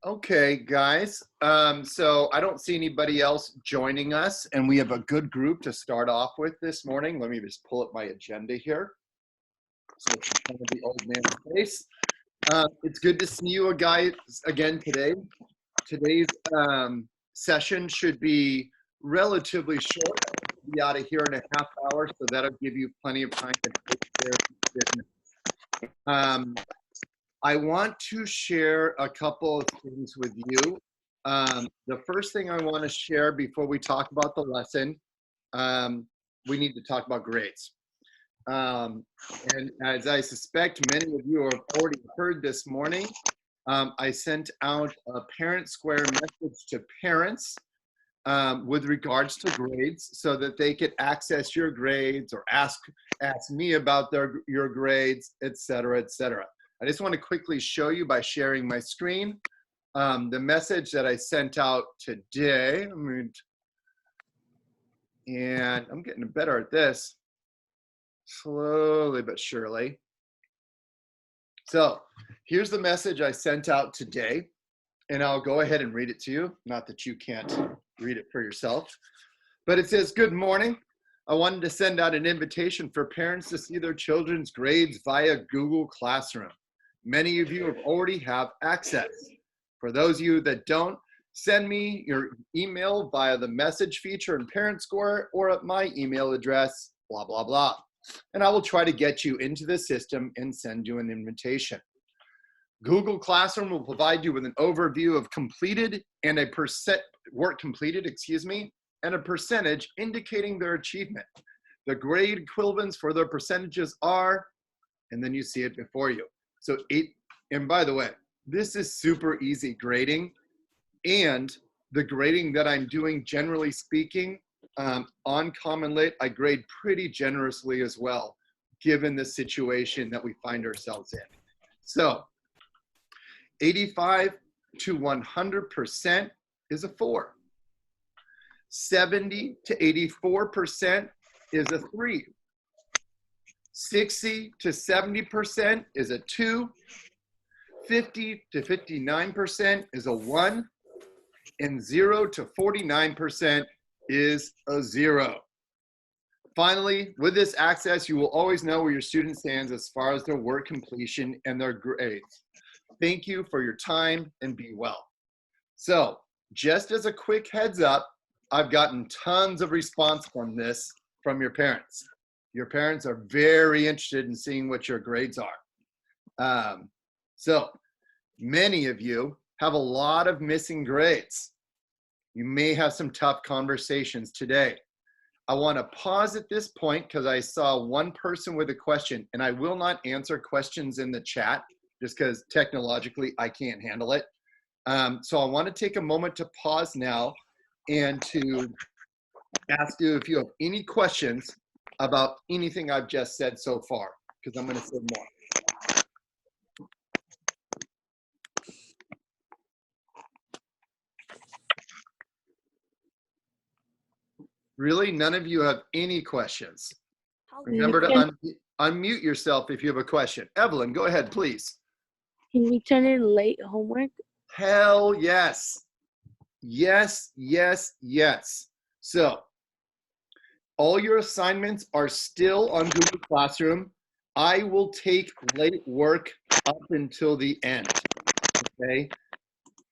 Okay, guys. So I don't see anybody else joining us, and we have a good group to start off with this morning. Let me just pull up my agenda here. So it's in front of the old man's face. It's good to see you guys again today. Today's session should be relatively short. We'll be out of here in a half hour, so that'll give you plenty of time to take care of business. I want to share a couple of things with you. The first thing I want to share before we talk about the lesson, we need to talk about grades. And as I suspect many of you have already heard this morning, I sent out a Parent Square message to parents with regards to grades so that they could access your grades or ask me about your grades, et cetera, et cetera. I just want to quickly show you by sharing my screen the message that I sent out today. And I'm getting better at this, slowly but surely. So here's the message I sent out today, and I'll go ahead and read it to you. Not that you can't read it for yourself, but it says, "Good morning. I wanted to send out an invitation for parents to see their children's grades via Google Classroom. Many of you already have access. For those of you that don't, send me your email via the message feature in Parent Square or at my email address, blah, blah, blah. And I will try to get you into the system and send you an invitation. Google Classroom will provide you with an overview of completed and a work completed, and a percentage indicating their achievement. The grade equivalents for their percentages are," and then you see it before you. So and by the way, this is super easy grading, and the grading that I'm doing, generally speaking, on Common Lit, I grade pretty generously as well, given the situation that we find ourselves in. So 85 to 100% is a 4. 70 to 84% is a 3. 60 to 70% is a 2. 50 to 59% is a 1. And 0 to 49% is a 0. Finally, with this access, you will always know where your student stands as far as their work completion and their grades. Thank you for your time and be well. So just as a quick heads up, I've gotten tons of response from your parents. Your parents are very interested in seeing what your grades are. So many of you have a lot of missing grades. You may have some tough conversations today. I want to pause at this point because I saw one person with a question, and I will not answer questions in the chat just because technologically I can't handle it. So I want to take a moment to pause now and to ask you if you have any questions about anything I've just said so far, because I'm going to say more. Really? None of you have any questions? Remember to unmute yourself if you have a question. Evelyn, go ahead, please. Can we turn in late homework? Hell yes. Yes, yes, yes. So all your assignments are still on Google Classroom. I will take late work up until the end, okay?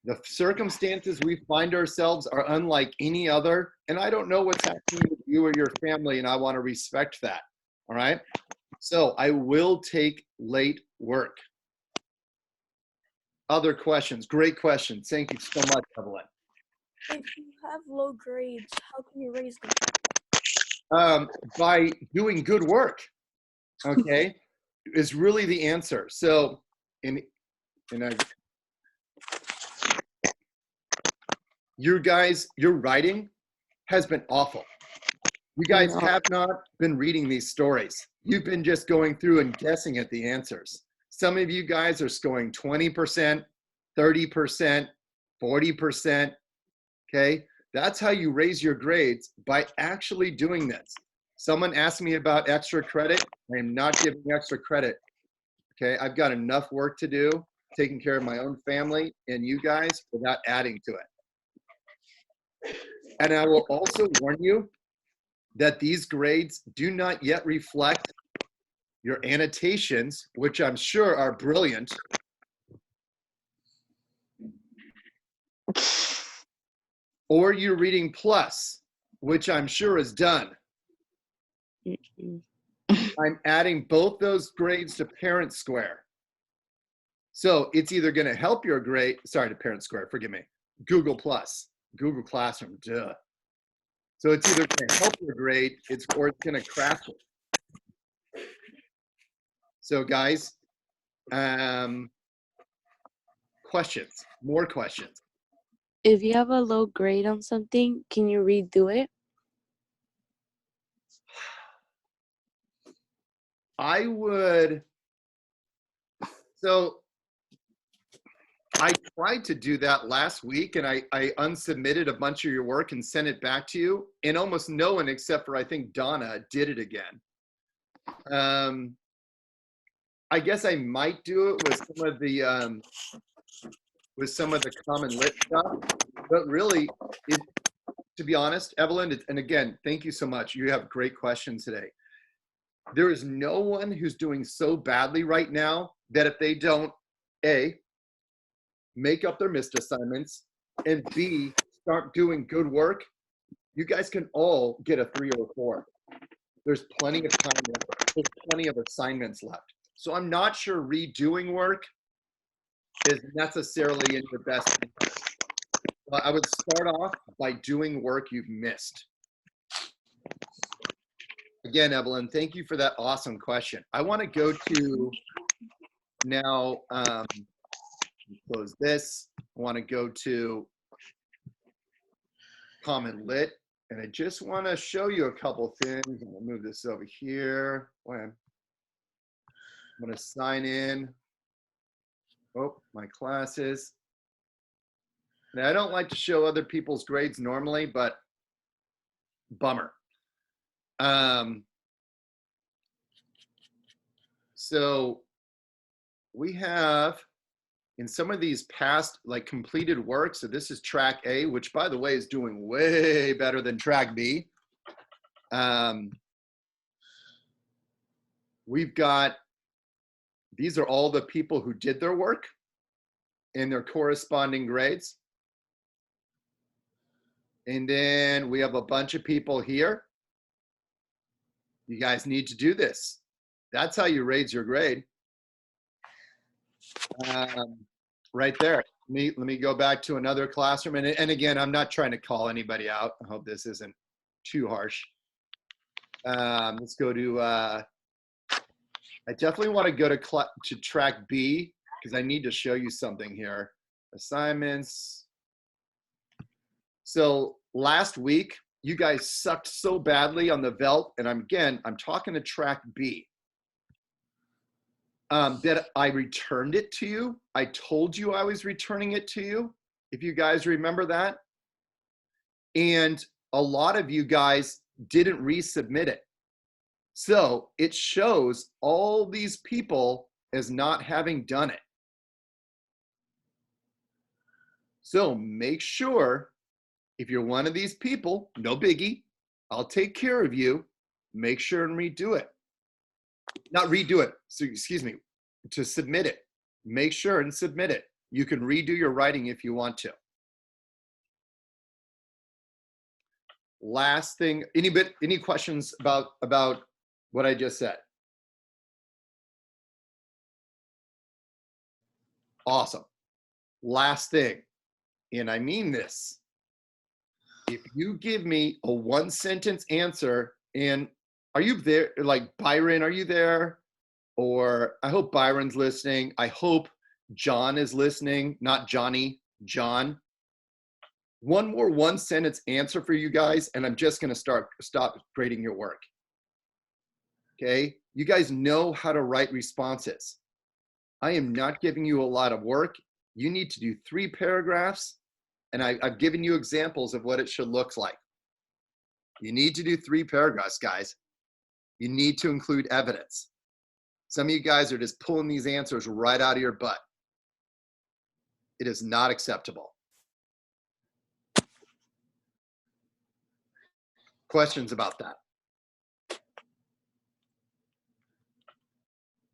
The circumstances we find ourselves are unlike any other, and I don't know what's happening with you or your family, and I want to respect that, all right? So I will take late work. Other questions? Great questions. Thank you so much, Evelyn. If you have low grades, how can you raise them? By doing good work, okay, is really the answer. So, your writing has been awful. You guys have not been reading these stories. You've been just going through and guessing at the answers. Some of you guys are scoring 20%, 30%, 40%, okay? That's how you raise your grades, by actually doing this. Someone asked me about extra credit. I am not giving extra credit, okay? I've got enough work to do. taking care of my own family and you guys without adding to it. And I will also warn you that these grades do not yet reflect your annotations, which I'm sure are brilliant, or your reading plus, which I'm sure is done. I'm adding both those grades to Parent Square. So it's either going to help your grade, sorry, to Parent Square, forgive me, Google Plus, Google Classroom, duh. So it's either going to help your grade, or it's going to crash it. So guys, questions, more questions. If you have a low grade on something, can you redo it? I would, so I tried to do that last week and I unsubmitted a bunch of your work and sent it back to you, and almost no one except for I think Donna did it again. I guess I might do it with some of the common lit stuff, but really, to be honest, Evelyn, and again, thank you so much. You have great questions today. There is no one who's doing so badly right now that if they don't, A, make up their missed assignments, and B, start doing good work, you guys can all get a 3 or a 4. There's plenty of time left. There's plenty of assignments left. So I'm not sure redoing work is necessarily in your best interest. I would start off by doing work you've missed. Again, Evelyn, thank you for that awesome question. I want to go to now, close this. I want to go to Common Lit, and I just want to show you a couple things. I'm going to move this over here. I'm going to sign in. Oh, my classes. Now, I don't like to show other people's grades normally, but bummer. So we have in some of these past like completed work, so this is track A, which by the way is doing way better than track B. We've got, these are all the people who did their work and their corresponding grades. And then we have a bunch of people here. You guys need to do this. That's how you raise your grade. Right there. Let me go back to another classroom. And again, I'm not trying to call anybody out. I hope this isn't too harsh. Let's go to, I definitely want to go to track B because I need to show you something here. Assignments. So last week, you guys sucked so badly on the VELT, and I'm talking to track B. That I returned it to you. I told you I was returning it to you, if you guys remember that. And a lot of you guys didn't resubmit it. So it shows all these people as not having done it. So make sure, if you're one of these people, no biggie, I'll take care of you. Make sure and redo it. Not redo it, so excuse me, to submit it. Make sure and submit it. You can redo your writing if you want to. Last thing, any questions about what I just said? Awesome. Last thing, and I mean this. If you give me a 1-sentence answer, and are you there, like Byron, are you there? Or I hope Byron's listening. I hope John is listening, not Johnny, John. One more 1-sentence answer for you guys, and I'm just gonna stop grading your work. Okay, you guys know how to write responses. I am not giving you a lot of work. You need to do 3 paragraphs, and I've given you examples of what it should look like. You need to do 3 paragraphs, guys. You need to include evidence. Some of you guys are just pulling these answers right out of your butt. It is not acceptable. Questions about that?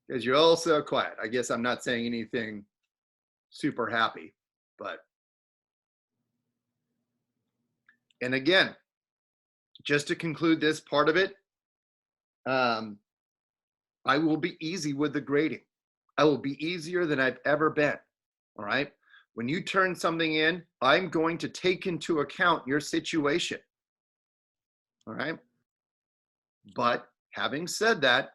Because you're all so quiet. I guess I'm not saying anything super happy, but. And again, just to conclude this part of it, I will be easy with the grading. I will be easier than I've ever been. All right. When you turn something in, I'm going to take into account your situation. All right. But having said that,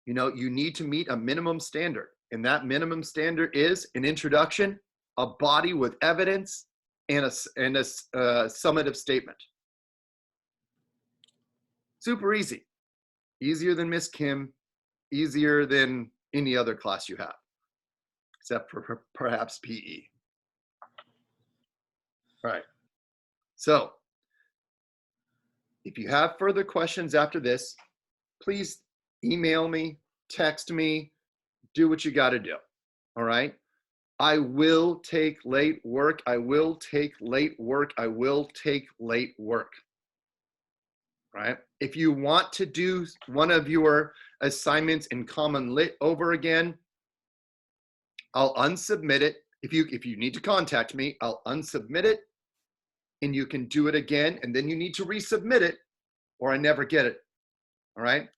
you need to meet a minimum standard. And that minimum standard is an introduction, a body with evidence, and a summative statement. Super easy. Easier than Miss Kim, easier than any other class you have, except for perhaps PE. All right. So if you have further questions after this, please email me, text me, do what you got to do. All right. I will take late work. I will take late work. I will take late work. Right? If you want to do one of your assignments in Common Lit over again, I'll unsubmit it. If you need to contact me, I'll unsubmit it and you can do it again, and then you need to resubmit it or I never get it. All right?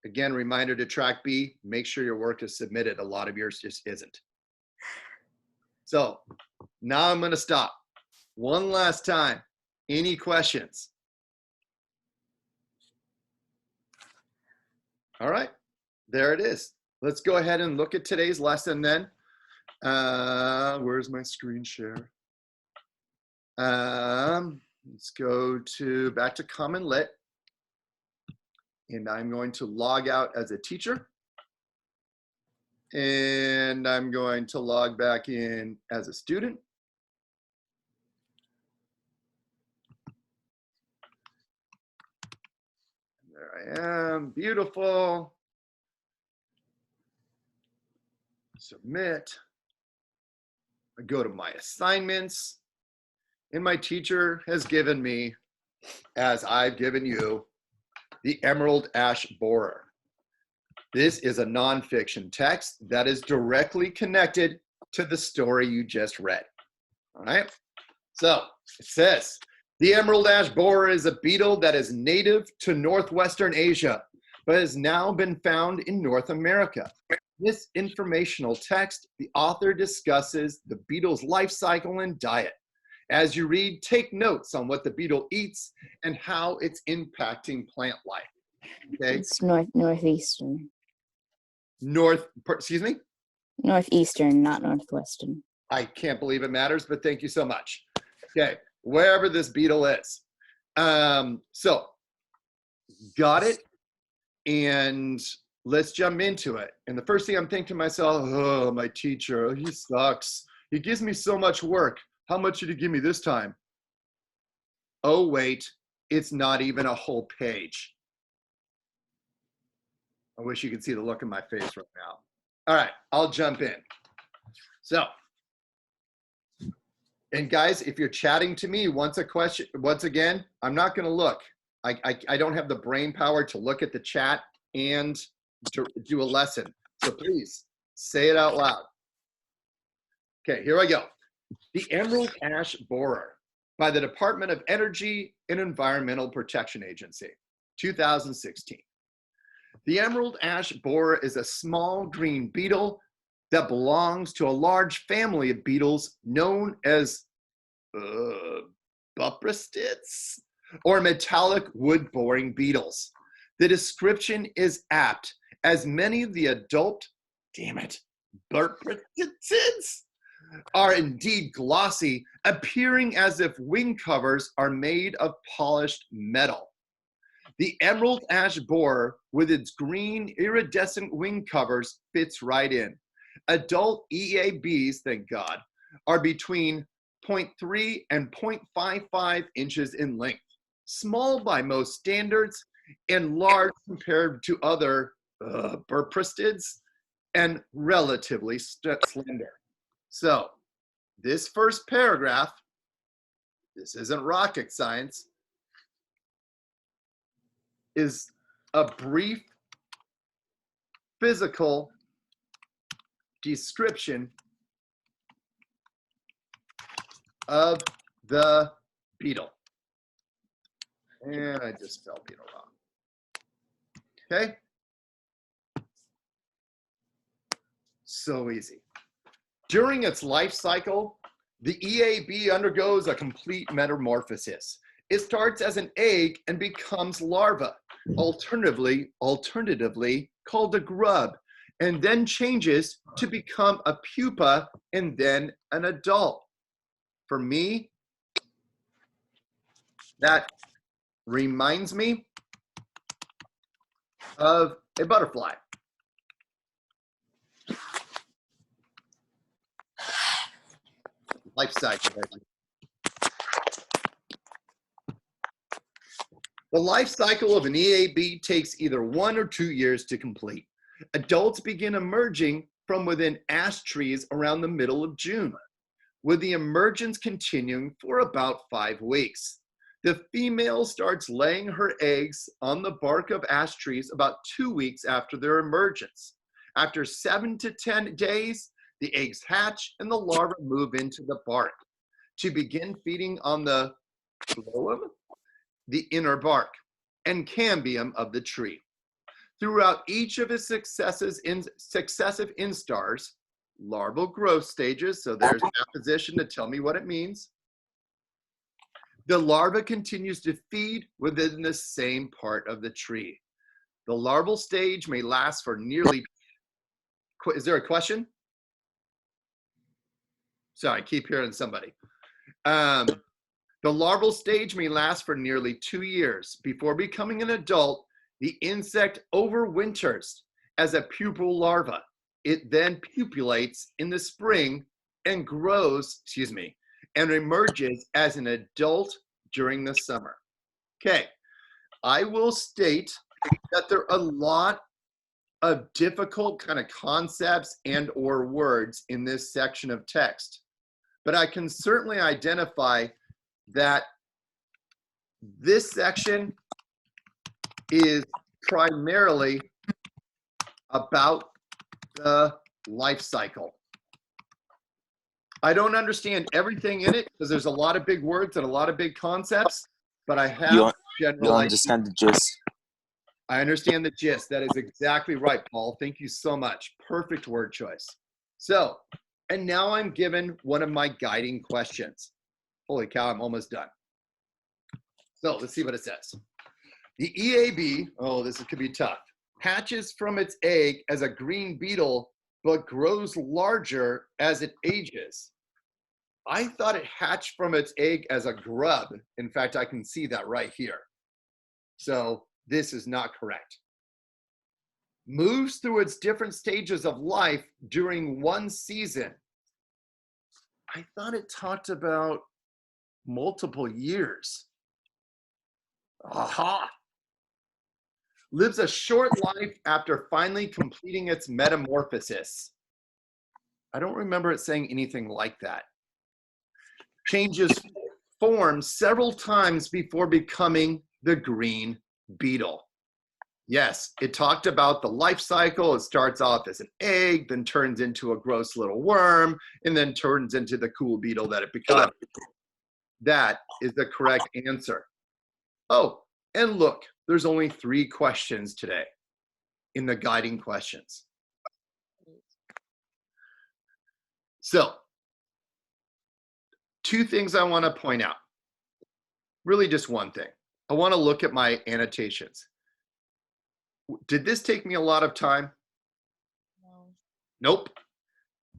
Again, reminder to track B, make sure your work is submitted. A lot of yours just isn't. So now I'm going to stop. One last time. Any questions? All right, there it is. Let's go ahead and look at today's lesson then. Where's my screen share? Let's go back to Common Lit. And I'm going to log out as a teacher. And I'm going to log back in as a student. There I am, beautiful. Submit. I go to my assignments. And my teacher has given me, as I've given you, the Emerald Ash Borer. This is a nonfiction text that is directly connected to the story you just read. All right. So it says, the Emerald Ash Borer is a beetle that is native to Northwestern Asia, but has now been found in North America. In this informational text, the author discusses the beetle's life cycle and diet. As you read, take notes on what the beetle eats and how it's impacting plant life. Okay. It's northeastern. Excuse me? Northeastern, not northwestern. I can't believe it matters, but thank you so much. Okay, wherever this beetle is. So, got it? And let's jump into it. And the first thing I'm thinking to myself, oh, my teacher, he sucks. He gives me so much work. How much did he give me this time? Oh, wait, it's not even a whole page. I wish you could see the look in my face right now. All right, I'll jump in. So, and guys, if you're chatting to me, once again, I'm not gonna look. I don't have the brain power to look at the chat and to do a lesson. So please, say it out loud. Okay, here I go. The Emerald Ash Borer by the Department of Energy and Environmental Protection Agency, 2016. The Emerald Ash Borer is a small green beetle that belongs to a large family of beetles known as buprestids, or metallic wood-boring beetles. The description is apt, as many of the adult, buprestids are indeed glossy, appearing as if wing covers are made of polished metal. The Emerald Ash Borer, with its green iridescent wing covers, fits right in. Adult EABs, thank God, are between 0.3 and 0.55 inches in length, small by most standards and large compared to other buprestids, and relatively slender. So this first paragraph, this isn't rocket science, is a brief physical description of the beetle. And I just spelled beetle wrong. Okay? So easy. During its life cycle, the EAB undergoes a complete metamorphosis. It starts as an egg and becomes larva, alternatively called a grub, and then changes to become a pupa and then an adult. For me, that reminds me of a butterfly. Life cycle. The life cycle of an EAB takes either 1 or 2 years to complete. Adults begin emerging from within ash trees around the middle of June, with the emergence continuing for about 5 weeks. The female starts laying her eggs on the bark of ash trees about 2 weeks after their emergence. After 7 to 10 days, the eggs hatch and the larvae move into the bark to begin feeding on the phloem, the inner bark, and cambium of the tree. Throughout each of its successive instars, larval growth stages, so there's apposition to tell me what it means, the larva continues to feed within the same part of the tree. The larval stage may last for nearly, is there a question? Sorry, I keep hearing somebody. The larval stage may last for nearly 2 years. Before becoming an adult, the insect overwinters as a pupal larva. It then pupulates in the spring and grows, and emerges as an adult during the summer. Okay, I will state that there are a lot of difficult kind of concepts and or words in this section of text, but I can certainly identify that this section is primarily about the life cycle. I don't understand everything in it because there's a lot of big words and a lot of big concepts, but I have general You understand the gist. I understand the gist. That is exactly right, Paul. Thank you so much. Perfect word choice. So, and now I'm given one of my guiding questions. Holy cow, I'm almost done. So let's see what it says. The EAB, oh, this could be tough, hatches from its egg as a green beetle, but grows larger as it ages. I thought it hatched from its egg as a grub. In fact, I can see that right here. So this is not correct. Moves through its different stages of life during one season. I thought it talked about multiple years. Aha! Lives a short life after finally completing its metamorphosis. I don't remember it saying anything like that. Changes form several times before becoming the green beetle. Yes, it talked about the life cycle. It starts off as an egg, then turns into a gross little worm, and then turns into the cool beetle that it becomes. That is the correct answer. Oh, and look, there's only 3 questions today in the guiding questions. So, 2 things I want to point out. Really just one thing. I want to look at my annotations. Did this take me a lot of time? No. Nope.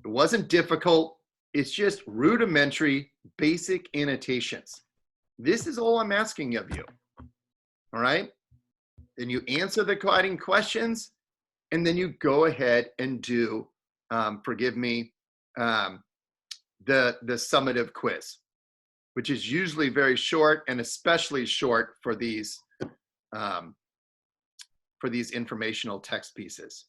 It wasn't difficult. It's just rudimentary, basic annotations. This is all I'm asking of you. All right? Then you answer the guiding questions, and then you go ahead and do, forgive me, the summative quiz, which is usually very short and especially short for these informational text pieces.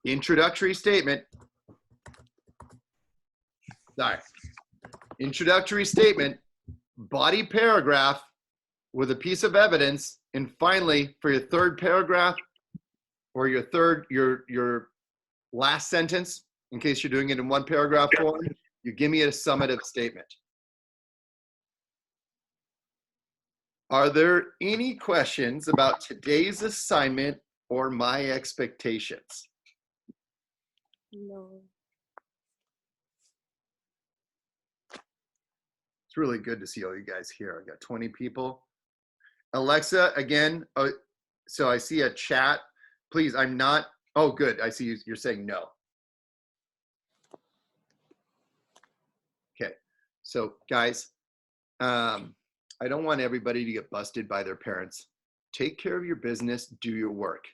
Introductory statement. Sorry. Introductory statement, body paragraph with a piece of evidence, and finally, for your third paragraph or your last sentence, in case you're doing it in one paragraph form, you give me a summative statement. Are there any questions about today's assignment or my expectations? No. It's really good to see all you guys here. I got 20 people. Alexa, again, so I see a chat. Please, I'm not, oh, good. I see you're saying no. Okay, so guys, I don't want everybody to get busted by their parents. Take care of your business, do your work.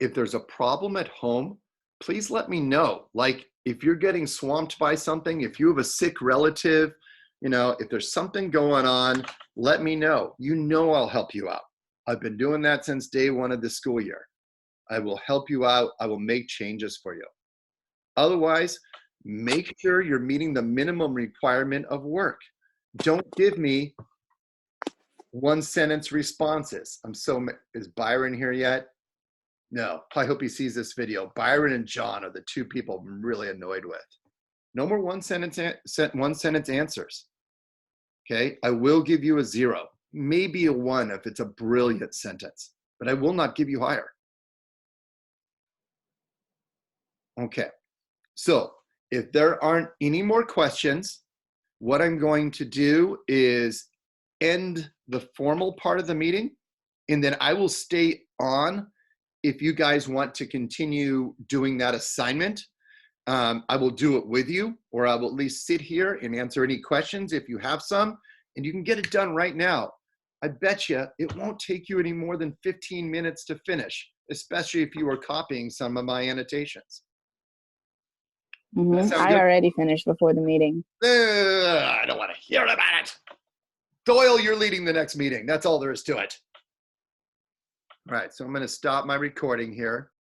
If there's a problem at home, please let me know. Like if you're getting swamped by something, if you have a sick relative, you know, if there's something going on, let me know. You know I'll help you out. I've been doing that since day one of the school year. I will help you out. I will make changes for you. Otherwise, make sure you're meeting the minimum requirement of work. Don't give me one sentence responses. Is Byron here yet? No, I hope he sees this video. Byron and John are the two people I'm really annoyed with. No more one sentence answers. Okay, I will give you a 0, maybe a 1 if it's a brilliant sentence, but I will not give you higher. Okay, so if there aren't any more questions, what I'm going to do is end the formal part of the meeting, and then I will stay on if you guys want to continue doing that assignment. I will do it with you, or I will at least sit here and answer any questions if you have some, and you can get it done right now. I bet you it won't take you any more than 15 minutes to finish, especially if you are copying some of my annotations. Sound I good? already finished before the meeting. I don't want to hear about it. Doyle, you're leading the next meeting. That's all there is to it. All right, so I'm going to stop my recording here.